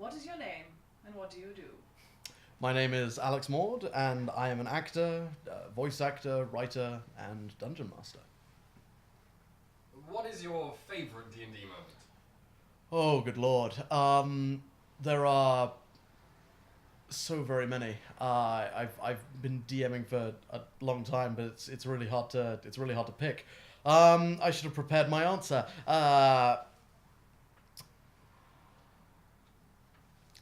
What is your name, and what do you do? My name is Alex Maude, and I am an actor, voice actor, writer, and dungeon master. What is your favourite D&D moment? Oh, good lord. There are so very many. I've been DMing for a long time, but it's really hard to pick. I should have prepared my answer.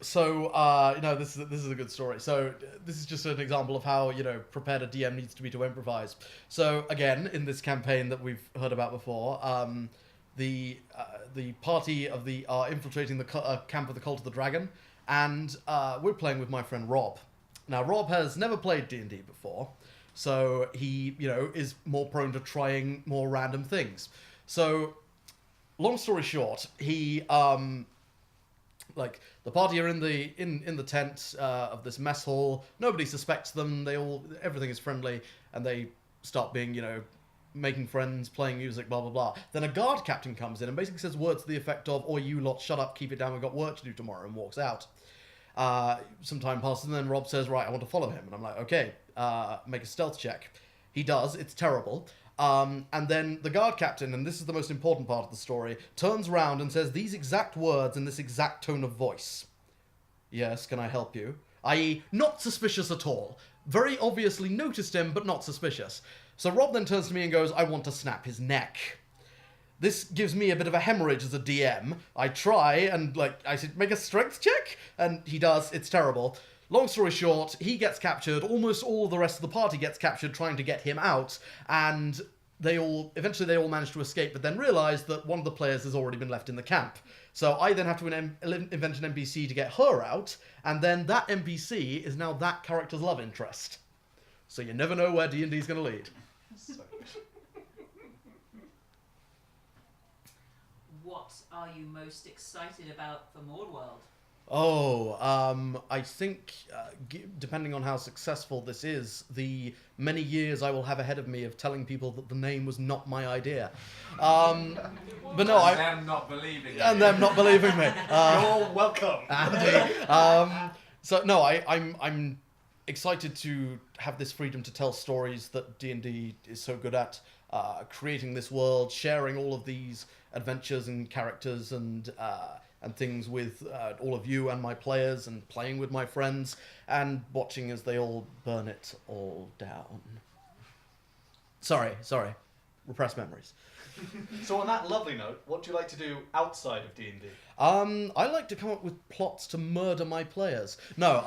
This is a good story. So this is just an example of how, prepared a DM needs to be to improvise. So again, in this campaign that we've heard about before, the party are infiltrating the camp of the Cult of the Dragon, and we're playing with my friend Rob. Now, Rob has never played D&D before, so he, is more prone to trying more random things. So, long story short, he the party are in the tent of this mess hall. Nobody suspects them. Everything is friendly, and they start being, making friends, playing music, blah blah blah. Then a guard captain comes in and basically says words to the effect of, "Oi, you lot, shut up, keep it down. We've got work to do tomorrow," and walks out. Some time passes, and then Rob says, "Right, I want to follow him." And I'm like, "Okay, make a stealth check." He does. It's terrible. And then the guard captain, and this is the most important part of the story, turns around and says these exact words in this exact tone of voice. "Yes, can I help you?" I.e., not suspicious at all. Very obviously noticed him, but not suspicious. So Rob then turns to me and goes, "I want to snap his neck." This gives me a bit of a hemorrhage as a DM. I try, and I said, "Make a strength check?" And he does. It's terrible. Long story short, he gets captured. Almost all of the rest of the party gets captured trying to get him out, and eventually they all manage to escape, but then realize that one of the players has already been left in the camp. So I then have to invent an NPC to get her out, and then that NPC is now that character's love interest. So you never know where D&D is going to lead. What are you most excited about for MaudeWorld? I think, depending on how successful this is, the many years I will have ahead of me of telling people that the name was not my idea. But no, and them not believing you. And them not believing me. You're welcome. Andy. So no, I'm excited to have this freedom to tell stories that D&D is so good at, creating this world, sharing all of these adventures and characters and things with all of you and my players, and playing with my friends, and watching as they all burn it all down. Sorry. Repressed memories. So on that lovely note, what do you like to do outside of D&D? I like to come up with plots to murder my players. No,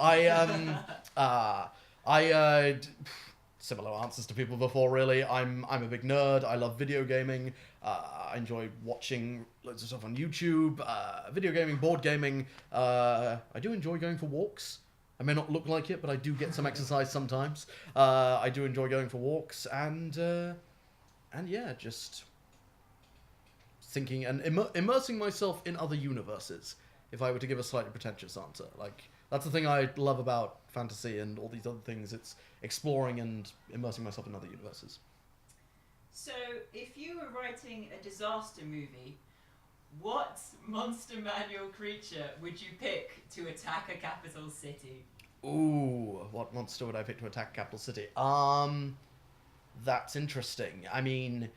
similar answers to people before, really. I'm a big nerd. I love video gaming. I enjoy watching loads of stuff on YouTube, video gaming, board gaming. I do enjoy going for walks. I may not look like it, but I do get some exercise sometimes. I do enjoy going for walks, and yeah, just thinking and immersing myself in other universes, if I were to give a slightly pretentious answer. That's the thing I love about fantasy and all these other things. It's exploring and immersing myself in other universes. So, if you were writing a disaster movie, what monster manual creature would you pick to attack a capital city? Ooh, what monster would I pick to attack a capital city? That's interesting. I mean,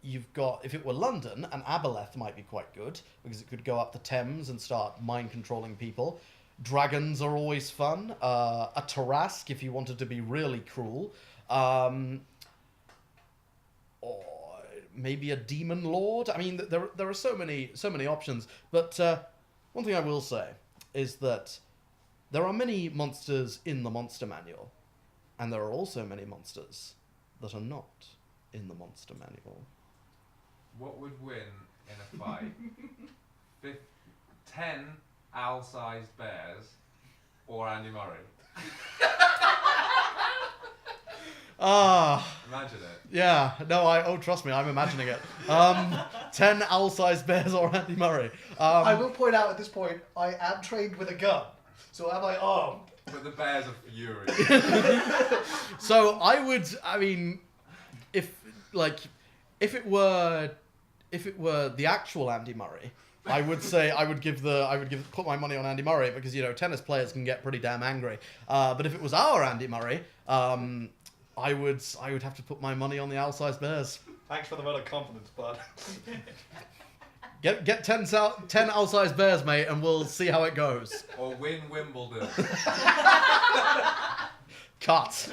you've got, if it were London, an aboleth might be quite good, because it could go up the Thames and start mind-controlling people. Dragons are always fun. A Tarrasque, if you wanted to be really cruel. Or maybe a demon lord. I mean, there are so many options. But one thing I will say is that there are many monsters in the monster manual, and there are also many monsters that are not in the monster manual. What would win in a fight? 10 owl-sized bears or Andy Murray? Imagine it. Yeah, no, trust me, I'm imagining it. 10 owl-sized bears or Andy Murray. I will point out at this point, I am trained with a gun, so am I armed? But the bears are furious. So if it were the actual Andy Murray, I would say put my money on Andy Murray because tennis players can get pretty damn angry. But if it was our Andy Murray, I would have to put my money on the owl-sized bears. Thanks for the vote of confidence, bud. Get 10 owl-sized bears, mate, and we'll see how it goes. Or win Wimbledon. Cut.